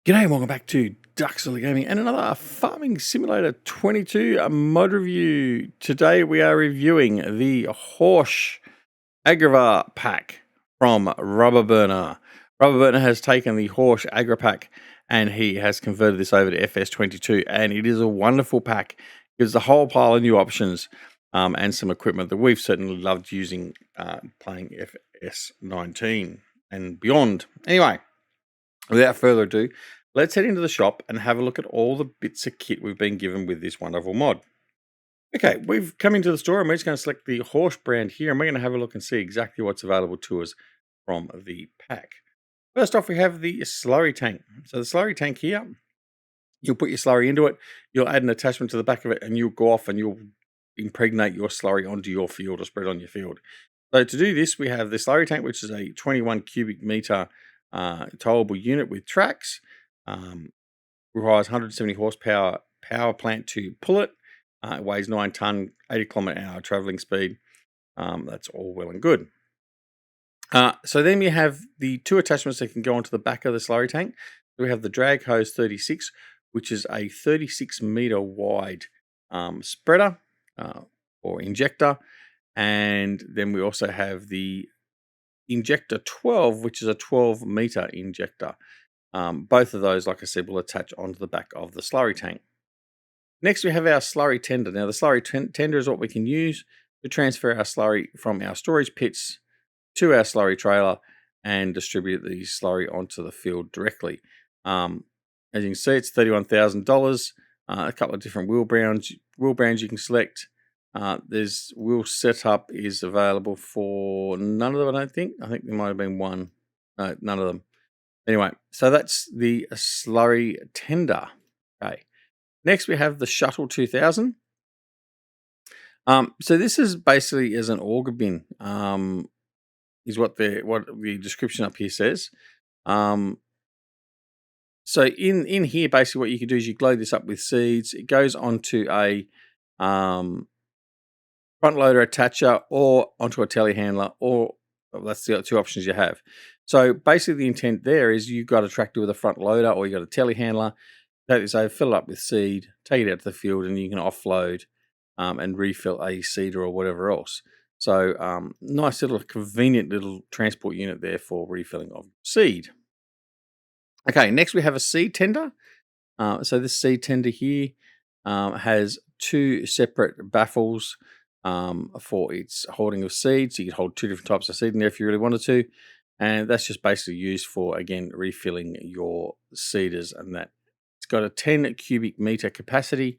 G'day and welcome back to Duxley Gaming and another Farming Simulator 22 mod review. Today we are reviewing the Horsch Agrava pack from Rubberburner. Rubberburner has taken the Horsch Agra pack and he has converted this over to FS22, and it is a wonderful pack. Gives a whole pile of new options and some equipment that we've certainly loved using playing FS19 and beyond. Anyway, without further ado, let's head into the shop and have a look at all the bits of kit we've been given with this wonderful mod. Okay, we've come into the store and we're just going to select the Horsch brand here, and we're going to have a look and see exactly what's available to us from the pack. First off, we have the slurry tank. So the slurry tank here, you'll put your slurry into it, you'll add an attachment to the back of it, and you'll go off and you'll impregnate your slurry onto your field or spread on your field. So to do this, we have the slurry tank, which is a 21 cubic meter towable unit with Tracs. Requires 170 horsepower power plant to pull it. It weighs 9 ton, 80 km/h traveling speed. That's all well and good. So then you have the two attachments that can go onto the back of the slurry tank. We have the drag hose 36, which is a 36 meter wide spreader or injector, and then we also have the injector 12, which is a 12 meter injector. Both of those, like I said, will attach onto the back of the slurry tank. Next, we have our slurry tender. Now, the slurry tender is what we can use to transfer our slurry from our storage pits to our slurry trailer and distribute the slurry onto the field directly. As you can see, it's $31,000. A couple of different wheel brands you can select. There's wheel setup is available for none of them, I don't think. I think there might have been one. No, none of them. Anyway, so that's the slurry tender. Okay. Next, we have the Shuttle 2000. So this is basically as an auger bin, is what the description up here says. So in here, basically what you can do is you load this up with seeds. It goes onto a front loader attacher or onto a telehandler, or that's the two options you have. So basically the intent there is you've got a tractor with a front loader or you've got a telehandler. Take this over, fill it up with seed, take it out to the field, and you can offload and refill a seeder or whatever else. So nice little convenient little transport unit there for refilling of seed. Okay, next we have a seed tender. So this seed tender here has two separate baffles for its holding of seed. So you can hold two different types of seed in there if you really wanted to. And that's just basically used for, again, refilling your seeders, and that. It's got a 10 cubic meter capacity,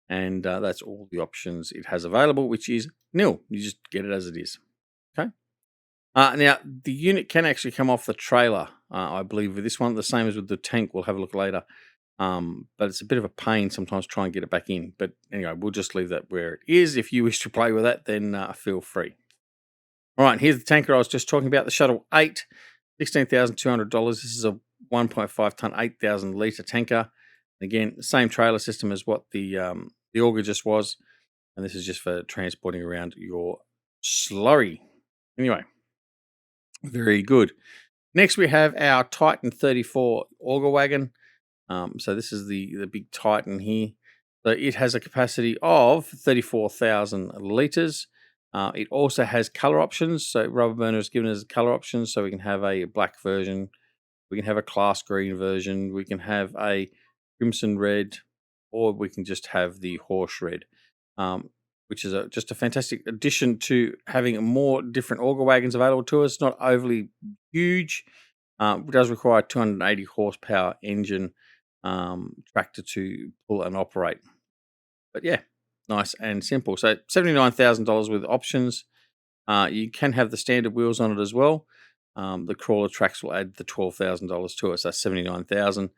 and that's all the options it has available, which is nil. You just get it as it is. Okay. Now, the unit can actually come off the trailer, I believe, with this one. The same as with the tank. We'll have a look later. But it's a bit of a pain sometimes trying to get it back in. But anyway, we'll just leave that where it is. If you wish to play with that, then feel free. All right, here's the tanker I was just talking about, the Shuttle 8, $16,200. This is a 1.5 ton, 8,000 litre tanker. Again, same trailer system as what the auger just was, and this is just for transporting around your slurry. Anyway, very good. Next, we have our Titan 34 auger wagon. So this is the big Titan here. So it has a capacity of 34,000 litres. It also has color options. So Rubberburner has given us color options. So we can have a black version. We can have a class green version. We can have a crimson red, or we can just have the Horsch red, which is just a fantastic addition to having more different auger wagons available to us. Not overly huge. It does require a 280 horsepower engine tractor to pull and operate. But yeah, nice and simple. So $79,000 with options. You can have the standard wheels on it as well. The crawler tracks will add the $12,000 to us. That's $79,000,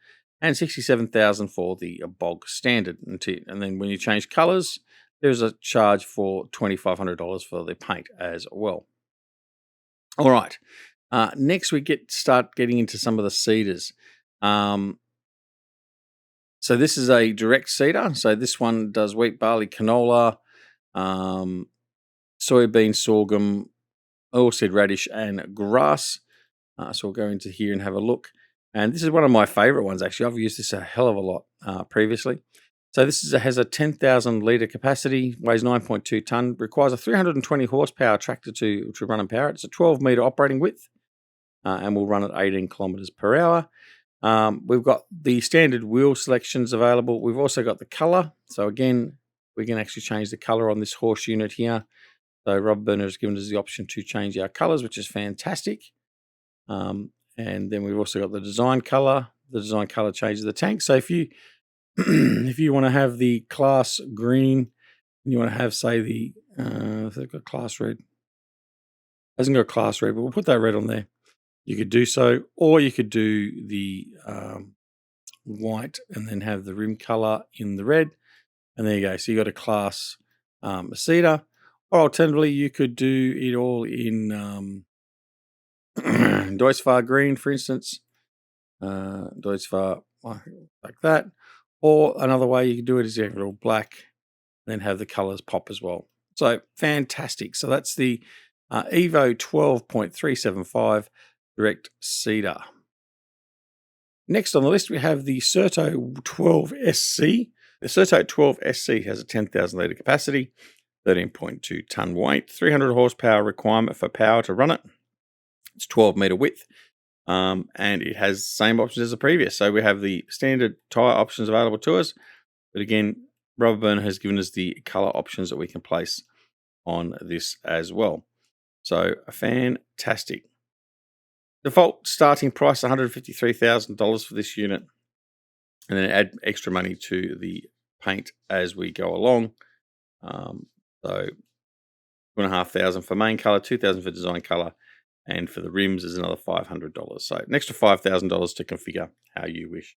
and $67,000 for the bog standard. And then when you change colors, there's a charge for $2,500 for the paint as well. All right. Next, we start getting into some of the seeders. So this is a direct seeder. So this one does wheat, barley, canola, soybean, sorghum, oilseed radish, and grass. So we'll go into here and have a look. And this is one of my favorite ones, actually. I've used this a hell of a lot previously. So this has a 10,000 litre capacity, weighs 9.2 tonne, requires a 320 horsepower tractor to run and power it. It's a 12 metre operating width and will run at 18 kilometres per hour. We've got the standard wheel selections available. We've also got the colour. So again, we can actually change the colour on this Horsch unit here. So Rubberburner has given us the option to change our colours, which is fantastic. And then we've also got the design colour. The design colour changes the tank. So if you if you want to have the class green, and you want to have, say, the if they've got class red, hasn't got class red, but we'll put that red on there. You could do so, or you could do the white and then have the rim color in the red, and there you go. So you got a class cedar, or alternatively, you could do it all in Deutschfahr green, for instance, Deutschfahr like that. Or another way you can do it is you have it all black, then have the colors pop as well. So fantastic. So that's the Evo 12.375 direct cedar. Next on the list, we have the Certo 12 SC. The Certo 12 SC has a 10,000 litre capacity, 13.2 tonne weight, 300 horsepower requirement for power to run it. It's 12 metre width. And it has the same options as the previous. So we have the standard tyre options available to us. But again, Rubberburner has given us the colour options that we can place on this as well. So fantastic. Default starting price $153,000 for this unit. And then add extra money to the paint as we go along. So $2,500 for main colour, $2,000 for design colour. And for the rims is another $500. So an extra $5,000 to configure how you wish.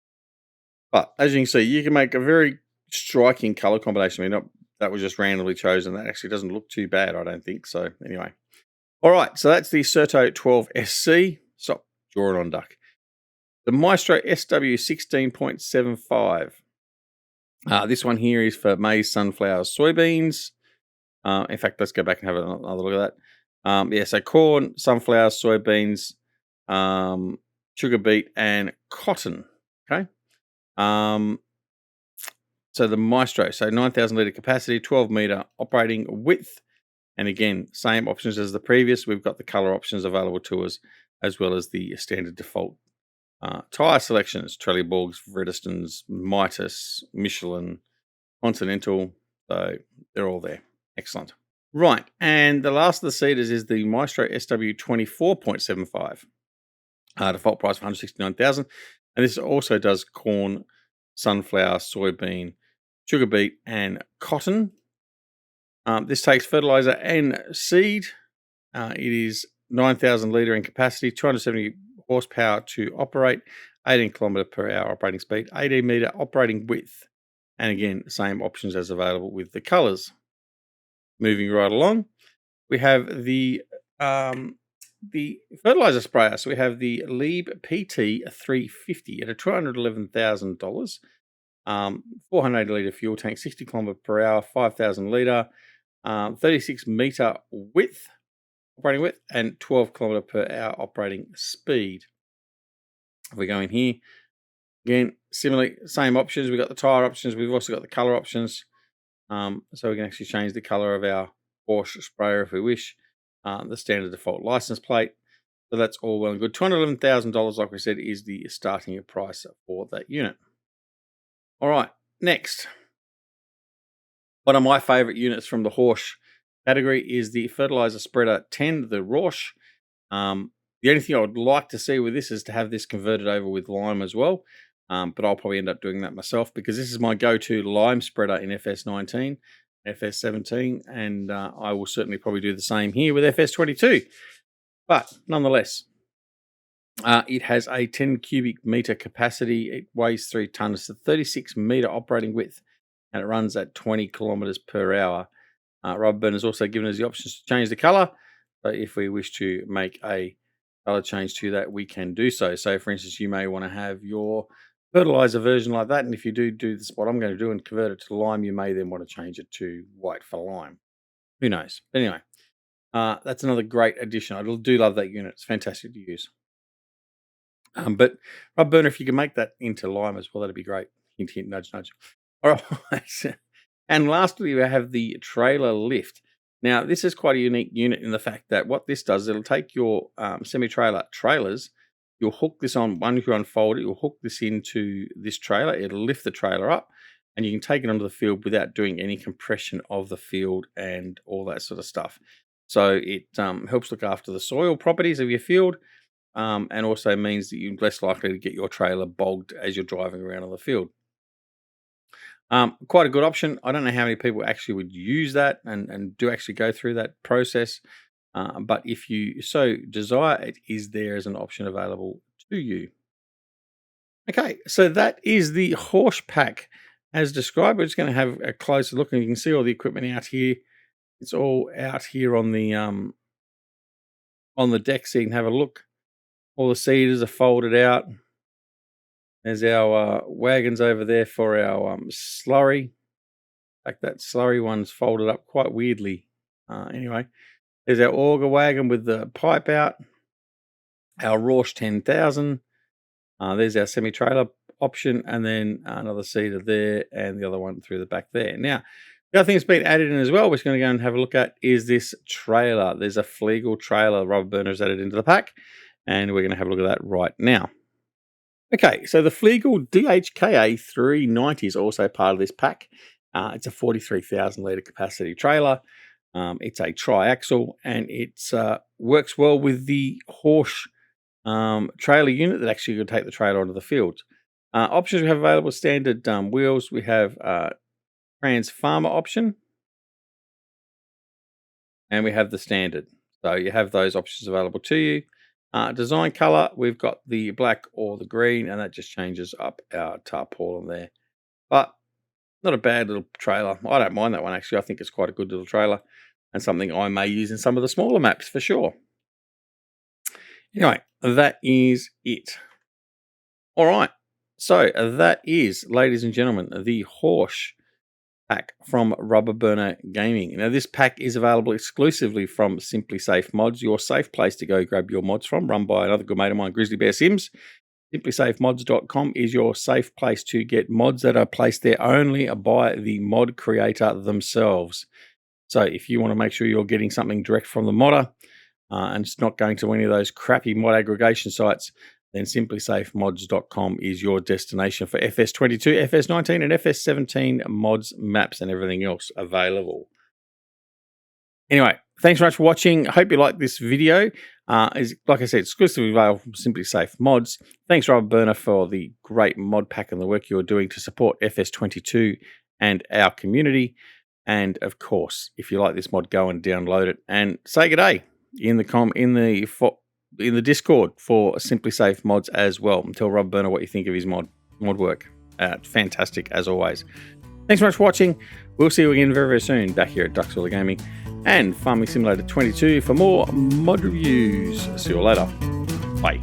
But as you can see, you can make a very striking color combination. I mean, that was just randomly chosen. That actually doesn't look too bad, I don't think. So anyway. All right, so that's the Certo 12 SC. Stop drawing on duck. The Maestro SW 16.75. This one here is for maize, sunflowers, soybeans. In fact, let's go back and have another look at that. So corn, sunflowers, soybeans, sugar beet, and cotton. Okay. So the Maestro, so 9,000 litre capacity, 12 metre operating width. And again, same options as the previous. We've got the colour options available to us, as well as the standard default tyre selections: Trelleborgs, Vredestons, Mitas, Michelin, Continental. So they're all there. Excellent. Right, and the last of the cedars is the Maestro SW 24.75. Default price of $169,000. And this also does corn, sunflower, soybean, sugar beet, and cotton. This takes fertilizer and seed. It is 9,000 litre in capacity, 270 horsepower to operate, 18 kilometre per hour operating speed, 18 metre operating width. And again, same options as available with the colours. Moving right along, we have the fertilizer sprayer. So we have the Lieb PT 350 at a $211,000, 480 litre fuel tank, 60 kilometre per hour, 5,000 litre, 36 metre width, operating width, and 12 kilometre per hour operating speed. If we go in here, again, similarly, same options. We've got the tyre options. We've also got the colour options. So we can actually change the colour of our Horsch sprayer if we wish. The standard default license plate. So that's all well and good. $211,000, like we said, is the starting price for that unit. All right, next. One of my favourite units from the Horsch category is the fertilizer spreader 10, the Horsch. The only thing I would like to see with this is to have this converted over with lime as well. But I'll probably end up doing that myself, because this is my go-to lime spreader in FS19, FS17, and I will certainly probably do the same here with FS22. But nonetheless, it has a 10 cubic metre capacity. It weighs 3 tonnes. It's a 36 metre operating width, and it runs at 20 kilometres per hour. Rubberburner has also given us the options to change the colour. So if we wish to make a colour change to that, we can do so. So for instance, you may want to have your fertilizer version like that, and if you do this, what I'm going to do, and convert it to lime, you may then want to change it to white for lime. Who knows? But anyway, that's another great addition. I do love that unit. It's fantastic to use. But Rubberburner, if you can make that into lime as well, that'd be great. Hint, hint, nudge, nudge. All right. And lastly, we have the trailer lift. Now, this is quite a unique unit in the fact that what this does, it'll take your semi-trailer trailers, you'll hook this on, once you unfold it, you'll hook this into this trailer, it'll lift the trailer up, and you can take it onto the field without doing any compression of the field and all that sort of stuff. So it helps look after the soil properties of your field, and also means that you're less likely to get your trailer bogged as you're driving around on the field. Quite a good option. I don't know how many people actually would use that and do actually go through that process. But if you so desire, it is there as an option available to you. Okay, so that is the Horsch pack as described. We're just going to have a closer look, and you can see all the equipment out here. It's all out here on the deck, so you can have a look. All the seaters are folded out. There's our wagons over there for our slurry. In fact, that slurry one's folded up quite weirdly. Anyway, there's our auger wagon with the pipe out. Our Horsch 10,000. There's our semi-trailer option, and then another seater there, and the other one through the back there. Now, the other thing that's been added in as well, we're just going to go and have a look at, is this trailer. There's a Flegel trailer Rubberburners added into the pack, and we're going to have a look at that right now. Okay, so the Flegel DHKA 390 is also part of this pack. It's a 43,000 litre capacity trailer. It's a tri-axle, and it works well with the Horsch trailer unit that actually could take the trailer onto the field. Options we have available: standard wheels. We have trans farmer option, and we have the standard. So you have those options available to you. Design color, we've got the black or the green, and that just changes up our tarpaulin there. But not a bad little trailer. I don't mind that one, actually. I think it's quite a good little trailer and something I may use in some of the smaller maps for sure. Anyway, that is it. All right. So that is, ladies and gentlemen, the Horsch pack from Rubberburner Gaming. Now, this pack is available exclusively from Simply Safe Mods, your safe place to go grab your mods from, run by another good mate of mine, Grizzly Bear Sims. SimplySafeMods.com is your safe place to get mods that are placed there only by the mod creator themselves. So if you want to make sure you're getting something direct from the modder and it's not going to any of those crappy mod aggregation sites, then SimplySafeMods.com is your destination for FS22, FS19 and FS17 mods, maps, and everything else available. Anyway, thanks very much for watching. I hope you liked this video. Is like I said, exclusively available from Simply Safe Mods. Thanks, Rubberburner, for the great mod pack and the work you're doing to support FS22 and our community. And of course, if you like this mod, go and download it and say good day in the Discord for Simply Safe Mods as well. And tell Rubberburner what you think of his mod work. Fantastic as always. Thanks so much for watching. We'll see you again very, very soon back here at Duxwiller Gaming and Farming Simulator 22 for more mod reviews. See you all later. Bye.